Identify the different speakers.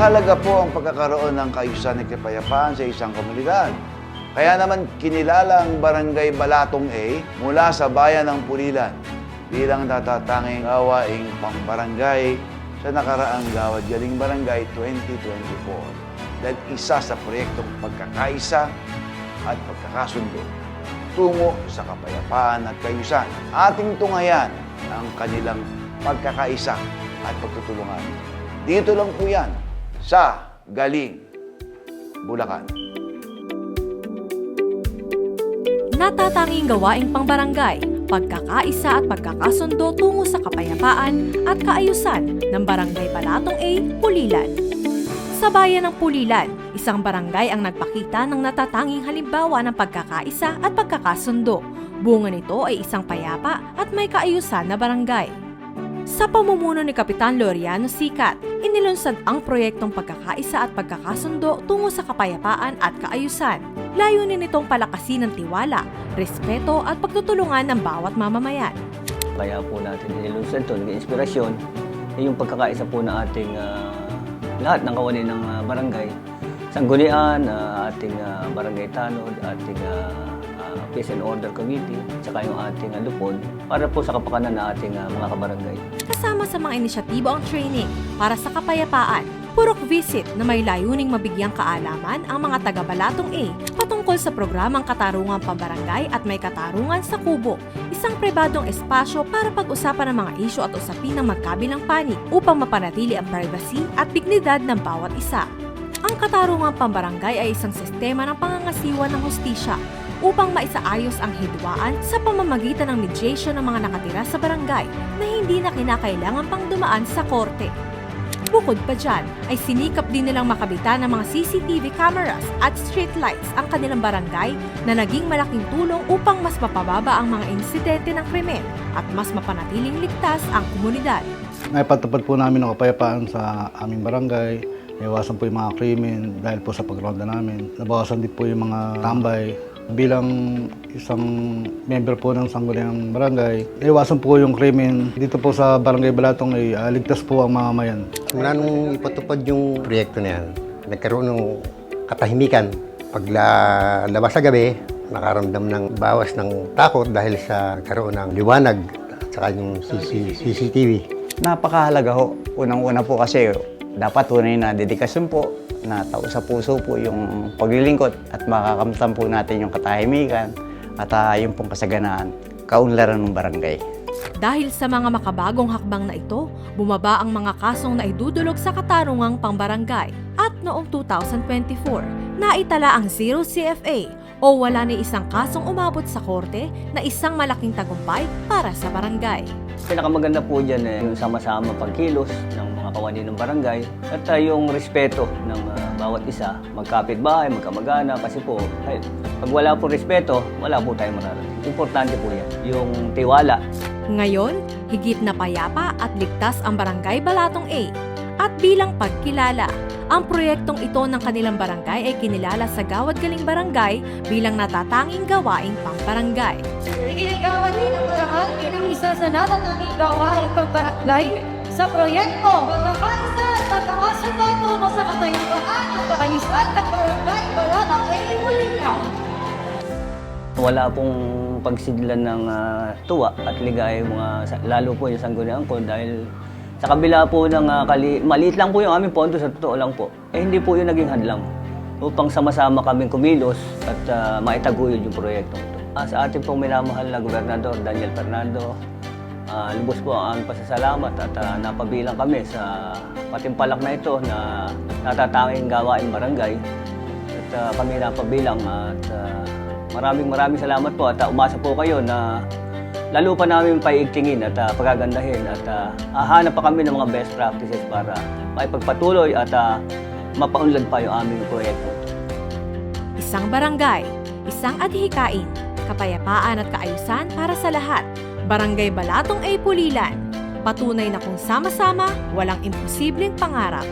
Speaker 1: Mahalaga po ang pagkakaroon ng kaayusan at kapayapaan sa isang komunidad. Kaya naman kinilala ang Barangay Balatong A mula sa bayan ng Pulilan bilang natatanging gawaing pambarangay sa nakaraang Gawad Galing Barangay 2024 dahil isa sa proyektong pagkakaisa at pagkakasundo tungo sa kapayapaan at kaayusan. Ating tunghayan ang kanilang pagkakaisa at pagtutulungan. Dito lang po yan sa Galing, Bulacan.
Speaker 2: Natatanging gawaing pangbarangay, pagkakaisa at pagkakasundo tungo sa kapayapaan at kaayusan ng Barangay Balatong A, Pulilan. Sa bayan ng Pulilan, isang barangay ang nagpakita ng natatanging halimbawa ng pagkakaisa at pagkakasundo. Bunga nito ay isang payapa at may kaayusan na barangay. Sa pamumuno ni Kapitan Laureano Sicat, inilunsad ang proyektong pagkakaisa at pagkakasundo tungo sa kapayapaan at kaayusan. Layunin nitong palakasin ng tiwala, respeto at pagtutulungan ng bawat mamamayan.
Speaker 3: Kaya po natin inilunsad ito, naging inspirasyon, yung pagkakaisa po ng ating lahat ng kawani ng barangay. Sanggunian, ating barangay tanod, ating Peace and Order Committee, tsaka yung ating lupon para po sa kapakanan ng ating mga kabarangay.
Speaker 2: Kasama sa mga inisyatibo ang training para sa kapayapaan, purok visit na may layuning mabigyang kaalaman ang mga taga-Balatong A patungkol sa programang Katarungang Pambarangay at May Katarungan sa Kubo, isang pribadong espasyo para pag-usapan ng mga isyu at usapin ng magkabilang panig upang mapanatili ang privacy at dignidad ng bawat isa. Ang Katarungang Pambarangay ay isang sistema ng pangangasiwa ng hustisya upang maisaayos ang hidwaan sa pamamagitan ng mediation ng mga nakatira sa barangay na hindi na kinakailangan pang dumaan sa korte. Bukod pa dyan, ay sinikap din nilang makabitan ng mga CCTV cameras at street lights ang kanilang barangay na naging malaking tulong upang mas mapababa ang mga insidente ng krimen at mas mapanatiling ligtas ang komunidad.
Speaker 4: Naipatupad po namin ang kapayapaan sa aming barangay. Naiwasan po yung mga krimen dahil po sa pagronda namin. Nabawasan din po yung mga tambay. Bilang isang member po ng sangguniang barangay, naiwasan po yung krimen. Dito po sa Barangay Balatong ay ligtas po ang mamamayan.
Speaker 5: Mula nung ipatupad yung proyekto na yan, nagkaroon ng katahimikan. Pag labas sa gabi, nakaramdam ng bawas ng takot dahil sa karoon ng liwanag at saka yung CCTV.
Speaker 6: Napakahalaga ho. Unang-una po kasi dapat tunay na dedikasyon po, na tao sa puso po yung paglilingkod at makakamtan po natin yung katahimikan at yung pong kasaganaan, kaunlaran ng barangay.
Speaker 2: Dahil sa mga makabagong hakbang na ito, bumaba ang mga kasong naidudulog sa Katarungang Pambarangay. At noong 2024, naitala ang Zero CFA o wala ni isang kasong umabot sa korte na isang malaking tagumpay para sa barangay.
Speaker 3: Pinakamaganda po dyan yung sama-sama pagkilos ng mga kawani ng barangay at yung respeto ng bawat isa, magkapitbahay, magkamag-anak, kasi po pag wala po respeto, wala po tayong mararating. Importante po yan, yung tiwala.
Speaker 2: Ngayon, higit na payapa at ligtas ang Barangay Balatong A. At bilang pagkilala, ang proyektong ito ng kanilang barangay ay kinilala sa Gawad Galing Barangay bilang natatanging gawaing pambarangay.
Speaker 7: Ginagawa din ang lahat bilang isa sa natatanging gawaing pambarangay sa proyekto pagkakaisa at pagkakasundo tungo sa katayuan at pagkayusan ng barangay Balatong A, Pulilan.
Speaker 3: Wala pong pagsidlan ng tuwa at ligaya lalo po yung sanggunian ko dahil sa kabila po ng maliit lang po yung aming pondo, sa totoo lang po, hindi po yung naging hadlang upang sama-sama kaming kumilos at maitaguyod yung proyektong ito. Sa ating pong minamahal na Gobernador Daniel Fernando, lubos po ang aming pasasalamat at napabilang kami sa patimpalak na ito na natatanging gawaing barangay at kami napabilang at maraming salamat po at umasa po kayo na lalo pa namin paiigtingin at pagagandahin at hahanap pa kami ng mga best practices para maipagpatuloy at mapaunlad pa yung aming proyekto.
Speaker 2: Isang barangay, isang adhikain, kapayapaan at kaayusan para sa lahat. Barangay Balatong A, Pulilan. Patunay na kung sama-sama, walang imposibleng pangarap.